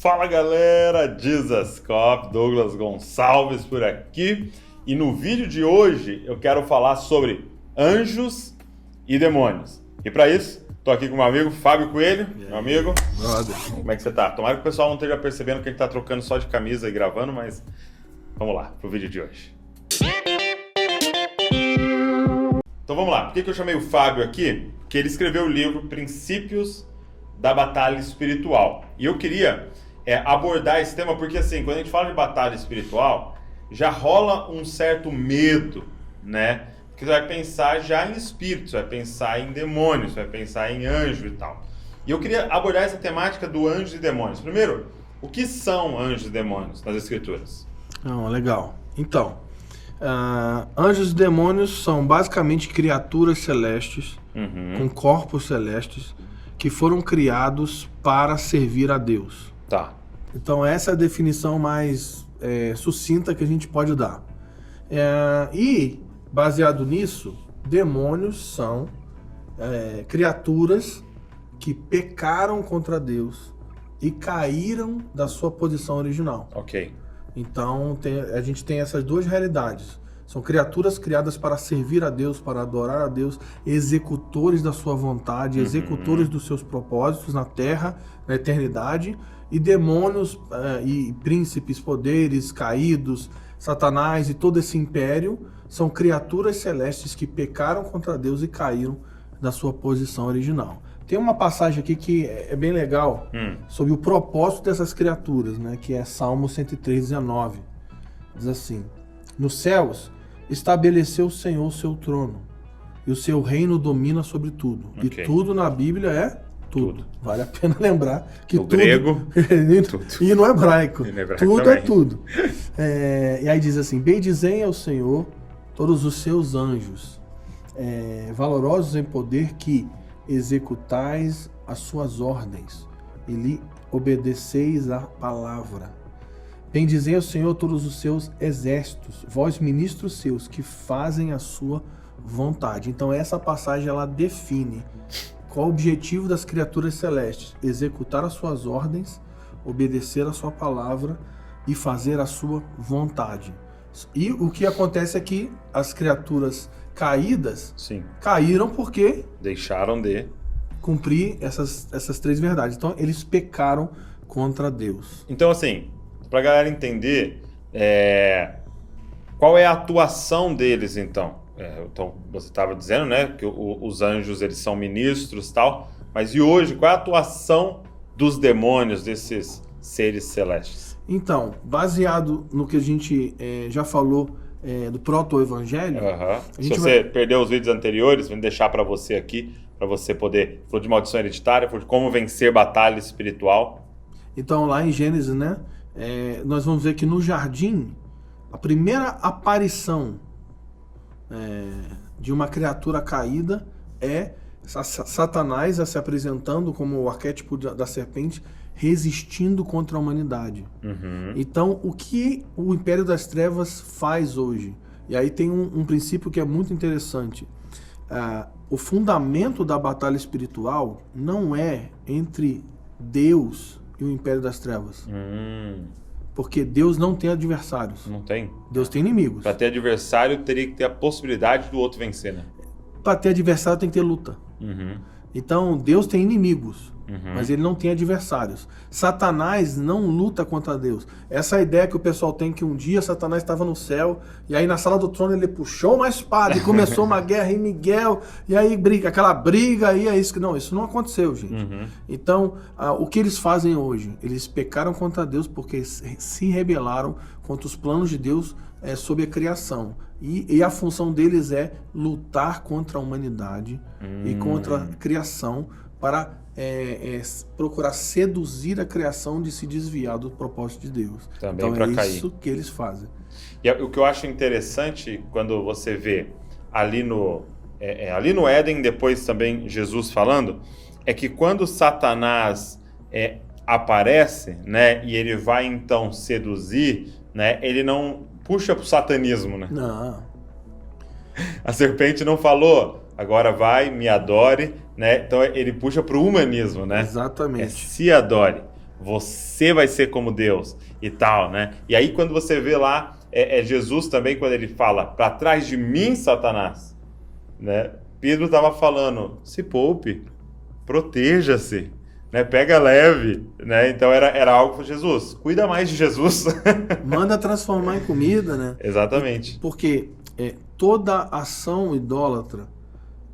Fala galera, Dizascope, Douglas Gonçalves por aqui. E no vídeo de hoje eu quero falar sobre anjos e demônios. E para isso, tô aqui com meu amigo Fábio Coelho, meu amigo. Brother. Como é que você tá? Tomara que o pessoal não esteja percebendo que a gente tá trocando só de camisa e gravando, mas vamos lá pro vídeo de hoje. Então vamos lá, por que eu chamei o Fábio aqui? Porque ele escreveu o livro Princípios da Batalha Espiritual. E eu queria abordar esse tema porque, assim, quando a gente fala de batalha espiritual, já rola um certo medo, né? Porque você vai pensar já em espíritos, vai pensar em demônios, vai pensar em anjo e tal. E eu queria abordar essa temática do anjos e demônios. Primeiro, o que são anjos e demônios nas escrituras? Legal. Então, anjos e demônios são basicamente criaturas celestes, com corpos celestes, que foram criados para servir a Deus. Tá. Então essa é a definição mais sucinta que a gente pode dar. E, baseado nisso, demônios são criaturas que pecaram contra Deus e caíram da sua posição original. Ok. Então a gente tem essas duas realidades. São criaturas criadas para servir a Deus, para adorar a Deus, executores da sua vontade, executores dos seus propósitos na terra, na eternidade, e demônios e príncipes, poderes caídos, Satanás e todo esse império são criaturas celestes que pecaram contra Deus e caíram da sua posição original. Tem uma passagem aqui que é bem legal sobre o propósito dessas criaturas, né, que é Salmo 103:19. Diz assim: nos céus estabeleceu o Senhor o seu trono, e o seu reino domina sobre tudo. Okay. E tudo na Bíblia é tudo. Vale a pena lembrar que no grego, tudo. E no hebraico. Tudo também. É tudo. E aí diz assim: bendizem ao Senhor todos os seus anjos, valorosos em poder, que executais as suas ordens e lhe obedeceis a palavra. Bendizei ao Senhor todos os seus exércitos, vós ministros seus, que fazem a sua vontade. Então essa passagem ela define qual o objetivo das criaturas celestes: executar as suas ordens, obedecer a sua palavra e fazer a sua vontade. E o que acontece é que as criaturas caídas caíram porque deixaram de cumprir essas três verdades. Então eles pecaram contra Deus. Então, assim, para a galera entender, qual é a atuação deles, então? Então, você estava dizendo, né, que os anjos eles são ministros e tal, mas e hoje, qual é a atuação dos demônios, desses seres celestes? Então, baseado no que a gente já falou do proto-evangelho... Se você perdeu os vídeos anteriores, vou deixar para você aqui, para você poder... Falou de maldição hereditária, falou de como vencer batalha espiritual. Então, lá em Gênesis, né, nós vamos ver que no jardim, a primeira aparição de uma criatura caída é Satanás se apresentando como o arquétipo da serpente, resistindo contra a humanidade. Então, o que o Império das Trevas faz hoje? E aí tem um princípio que é muito interessante. O fundamento da batalha espiritual não é entre Deus e o Império das Trevas. Porque Deus não tem adversários. Não tem? Deus tem inimigos. Para ter adversário, teria que ter a possibilidade do outro vencer, né? Para ter adversário, tem que ter luta. Então, Deus tem inimigos, mas ele não tem adversários. Satanás não luta contra Deus. Essa é a ideia que o pessoal tem, que um dia Satanás estava no céu, e aí na sala do trono ele puxou uma espada e começou uma guerra em Miguel, e aí aquela briga, e é isso que... Não, isso não aconteceu, gente. Então, o que eles fazem hoje? Eles pecaram contra Deus porque se rebelaram contra os planos de Deus sobre a criação. E a função deles é lutar contra a humanidade e contra a criação para procurar seduzir a criação de se desviar do propósito de Deus. Também então para cair. Isso que eles fazem. E o que eu acho interessante quando você vê ali no Éden, depois também Jesus falando, é que quando Satanás aparece, né, e ele vai então seduzir, né, ele não puxa pro satanismo, né? Não. A serpente não falou, agora vai, me adore, né? Então ele puxa pro humanismo, né? Exatamente. Se adore. você vai ser como Deus e tal, né? E aí quando você vê lá, Jesus também, quando ele fala, para trás de mim, Satanás, né? Pedro estava falando, se poupe, proteja-se, né? Pega leve, né? Então era algo para Jesus, cuida mais de Jesus. Manda transformar em comida, né? Exatamente. Porque toda ação idólatra,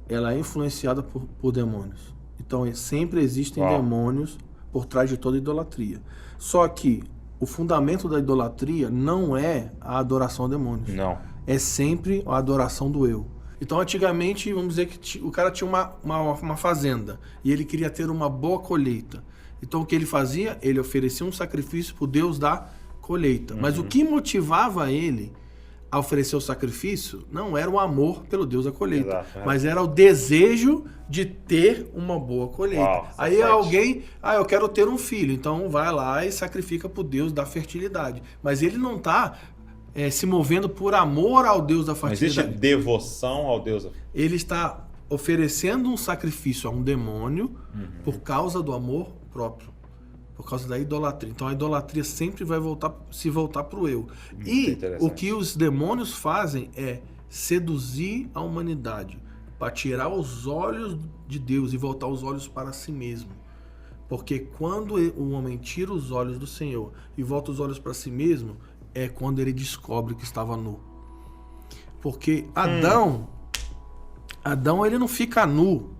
ela é influenciada por demônios. Então sempre existem demônios por trás de toda idolatria. Só que o fundamento da idolatria não é a adoração a demônios. Não. É sempre a adoração do eu. Então, antigamente, vamos dizer que o cara tinha uma fazenda e ele queria ter uma boa colheita. Então, o que ele fazia? Ele oferecia um sacrifício para o Deus da colheita. Mas o que motivava ele a oferecer o sacrifício não era o amor pelo Deus da colheita, Exato, mas era o desejo de ter uma boa colheita. Uau, aí alguém, eu quero ter um filho, então vai lá e sacrifica para o Deus da fertilidade. Mas ele não está se movendo por amor ao Deus da fertilidade. Não existe devoção ao Deus da fertilidade. Ele está oferecendo um sacrifício a um demônio por causa do amor próprio, por causa da idolatria. Então a idolatria sempre vai se voltar para o eu. E o que os demônios fazem é seduzir a humanidade para tirar os olhos de Deus e voltar os olhos para si mesmo. Porque quando o homem tira os olhos do Senhor e volta os olhos para si mesmo, é quando ele descobre que estava nu. Porque Adão ele não fica nu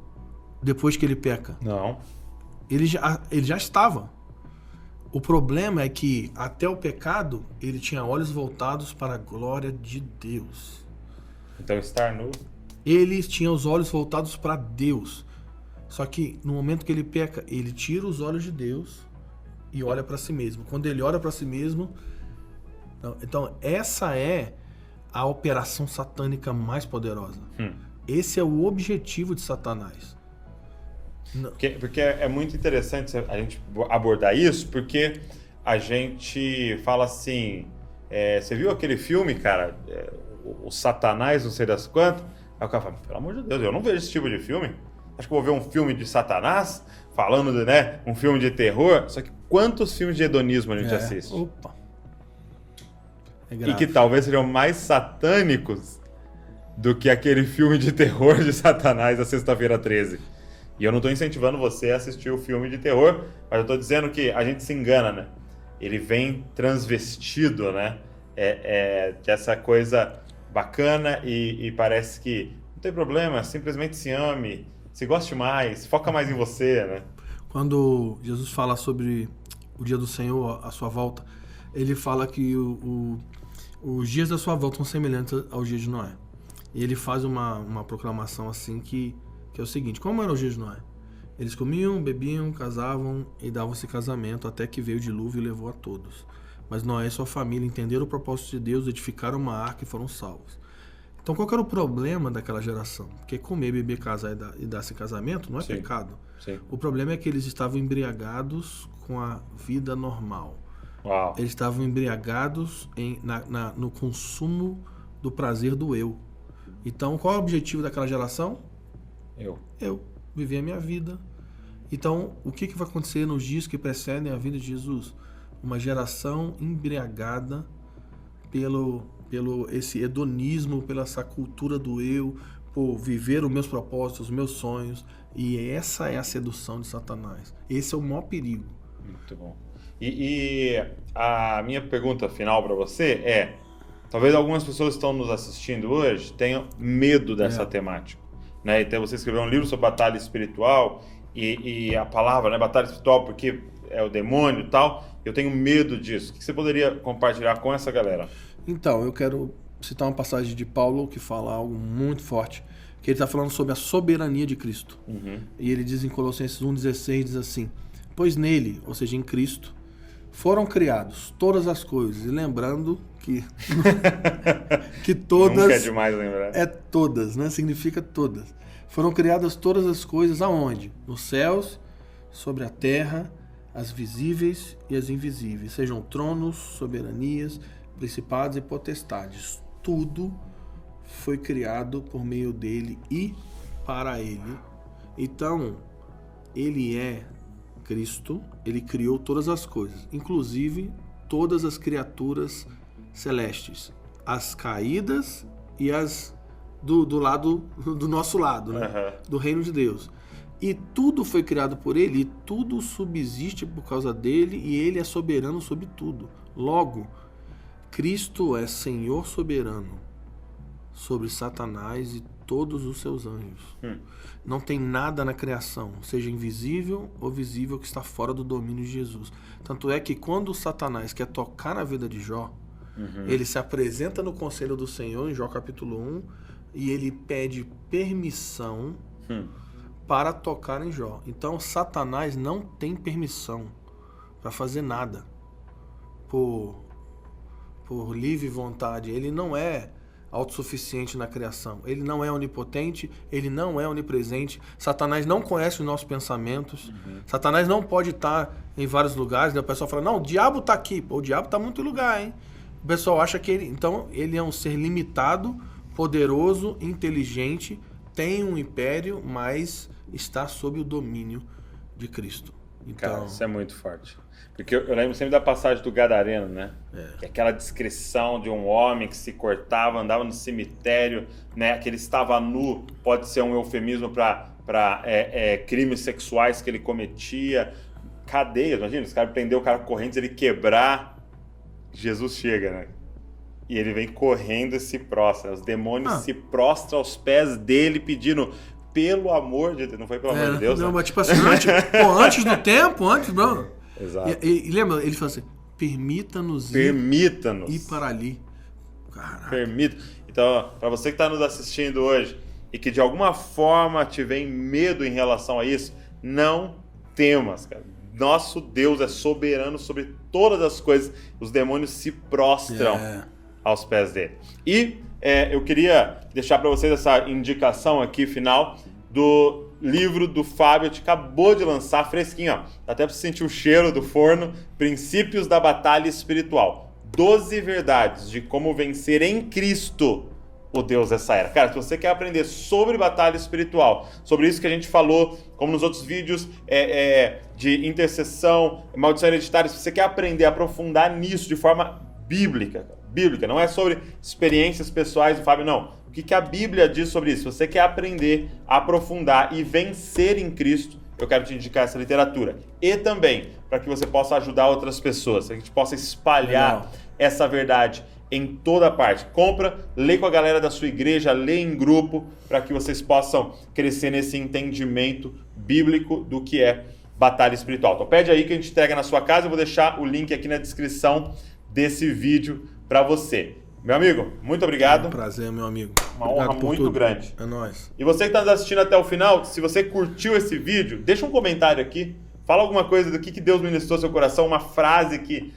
depois que ele peca. Não. Ele já estava. O problema é que até o pecado ele tinha olhos voltados para a glória de Deus. Então estar nu. Ele tinha os olhos voltados para Deus. Só que no momento que ele peca, ele tira os olhos de Deus e olha para si mesmo. Quando ele olha para si mesmo, então essa é a operação satânica mais poderosa. Esse é o objetivo de Satanás. Porque é muito interessante a gente abordar isso, porque a gente fala assim, você viu aquele filme, cara, o Satanás, não sei das quantas? Aí o cara fala, pelo amor de Deus, eu não vejo esse tipo de filme. Acho que vou ver um filme de Satanás, falando de, um filme de terror. Só que quantos filmes de hedonismo a gente assiste? Opa. E que talvez sejam mais satânicos do que aquele filme de terror de Satanás da Sexta-feira 13. E eu não estou incentivando você a assistir o filme de terror, mas eu estou dizendo que a gente se engana, né? Ele vem transvestido, né? De essa coisa bacana e parece que não tem problema, simplesmente se ame, se goste mais, foca mais em você, né? Quando Jesus fala sobre o dia do Senhor, a sua volta, ele fala que os dias da sua volta são semelhantes aos dias de Noé. E ele faz uma proclamação assim que é o seguinte: como eram os dias de Noé? Eles comiam, bebiam, casavam e davam-se casamento até que veio o dilúvio e levou a todos. Mas Noé e sua família entenderam o propósito de Deus, edificaram uma arca e foram salvos. Então qual que era o problema daquela geração? Porque comer, beber, casar e dar-se casamento não é pecado. Sim. O problema é que eles estavam embriagados com a vida normal. Uau. Eles estavam embriagados no consumo do prazer do eu. Então qual é o objetivo daquela geração? Eu viver a minha vida. Então, o que vai acontecer nos dias que precedem a vida de Jesus? Uma geração embriagada pelo esse hedonismo, pela essa cultura do eu, por viver os meus propósitos, os meus sonhos. E essa é a sedução de Satanás. Esse é o maior perigo. Muito bom. E a minha pergunta final para você é: talvez algumas pessoas que estão nos assistindo hoje tenham medo dessa temática. Né? Então você escreveu um livro sobre batalha espiritual e a palavra, né, batalha espiritual, porque é o demônio e tal. Eu tenho medo disso. O que você poderia compartilhar com essa galera? Então, eu quero citar uma passagem de Paulo que fala algo muito forte, que ele está falando sobre a soberania de Cristo. E ele diz em Colossenses 1,16, diz assim: pois nele, ou seja, em Cristo, foram criados todas as coisas. E lembrando que todas... Nunca é demais lembrar. É todas, né? Significa todas. Foram criadas todas as coisas aonde? Nos céus, sobre a terra, as visíveis e as invisíveis. Sejam tronos, soberanias, principados e potestades. Tudo foi criado por meio dele e para ele. Então, ele é Cristo, ele criou todas as coisas, inclusive todas as criaturas celestes, as caídas e as do lado do nosso lado, né? Do reino de Deus. E tudo foi criado por ele, e tudo subsiste por causa dele, e ele é soberano sobre tudo. Logo, Cristo é Senhor soberano sobre Satanás e todos os seus anjos. Não tem nada na criação, seja invisível ou visível, que está fora do domínio de Jesus. Tanto é que quando Satanás quer tocar na vida de Jó, ele se apresenta no conselho do Senhor, em Jó capítulo 1, e ele pede permissão para tocar em Jó. Então Satanás não tem permissão para fazer nada por livre vontade. Ele não é autossuficiente na criação. Ele não é onipotente, ele não é onipresente. Satanás não conhece os nossos pensamentos. Satanás não pode estar em vários lugares, né? O pessoal fala, não, o diabo está aqui. Pô, o diabo está em muito lugar, hein? O pessoal acha que ele... Então, ele é um ser limitado, poderoso, inteligente, tem um império, mas está sob o domínio de Cristo. Então... Cara, isso é muito forte. Porque eu lembro sempre da passagem do Gadareno, né? Que é aquela descrição de um homem que se cortava, andava no cemitério, né? Que ele estava nu, pode ser um eufemismo para crimes sexuais que ele cometia. Cadeias, imagina, os caras prenderam o cara com correntes, ele quebrar. Jesus chega, né? E ele vem correndo e se prostra. Os demônios se prostram aos pés dele pedindo... Pelo amor de Deus, não foi pelo amor de Deus? Não, mas tipo assim, antes do tempo, não. Exato. E lembra, ele falou assim, permita-nos ir para ali. Caraca. Permita. Então, para você que está nos assistindo hoje e que de alguma forma tiver medo em relação a isso, não temas, cara. Nosso Deus é soberano sobre todas as coisas. Os demônios se prostram aos pés dele. E eu queria deixar para vocês essa indicação aqui final do livro do Fábio, que acabou de lançar, fresquinho, ó. Até para você sentir o cheiro do forno. Princípios da Batalha Espiritual. 12 verdades de como vencer em Cristo o Deus dessa era. Cara, se você quer aprender sobre batalha espiritual, sobre isso que a gente falou, como nos outros vídeos de intercessão, maldição hereditária, se você quer aprender a aprofundar nisso de forma bíblica, não é sobre experiências pessoais do Fábio, não. O que a Bíblia diz sobre isso? Se você quer aprender, aprofundar e vencer em Cristo, eu quero te indicar essa literatura. E também, para que você possa ajudar outras pessoas, que a gente possa espalhar essa verdade em toda parte. Compra, lê com a galera da sua igreja, lê em grupo, para que vocês possam crescer nesse entendimento bíblico do que é batalha espiritual. Então pede aí que a gente entrega na sua casa, eu vou deixar o link aqui na descrição desse vídeo para você. Meu amigo, muito obrigado. É um prazer, meu amigo. Uma honra muito grande. É nóis. E você que está nos assistindo até o final, se você curtiu esse vídeo, deixa um comentário aqui. Fala alguma coisa do que Deus ministrou no seu coração, uma frase que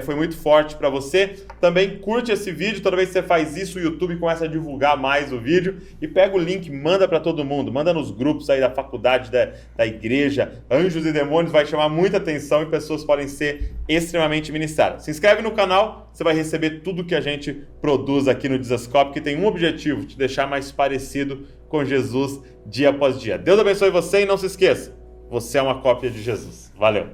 foi muito forte para você. Também curte esse vídeo. Toda vez que você faz isso, o YouTube começa a divulgar mais o vídeo. E pega o link, manda para todo mundo. Manda nos grupos aí da faculdade, da igreja. Anjos e Demônios vai chamar muita atenção e pessoas podem ser extremamente ministradas. Se inscreve no canal, você vai receber tudo que a gente produz aqui no Dizascope, que tem um objetivo, te deixar mais parecido com Jesus dia após dia. Deus abençoe você e não se esqueça, você é uma cópia de Jesus. Valeu!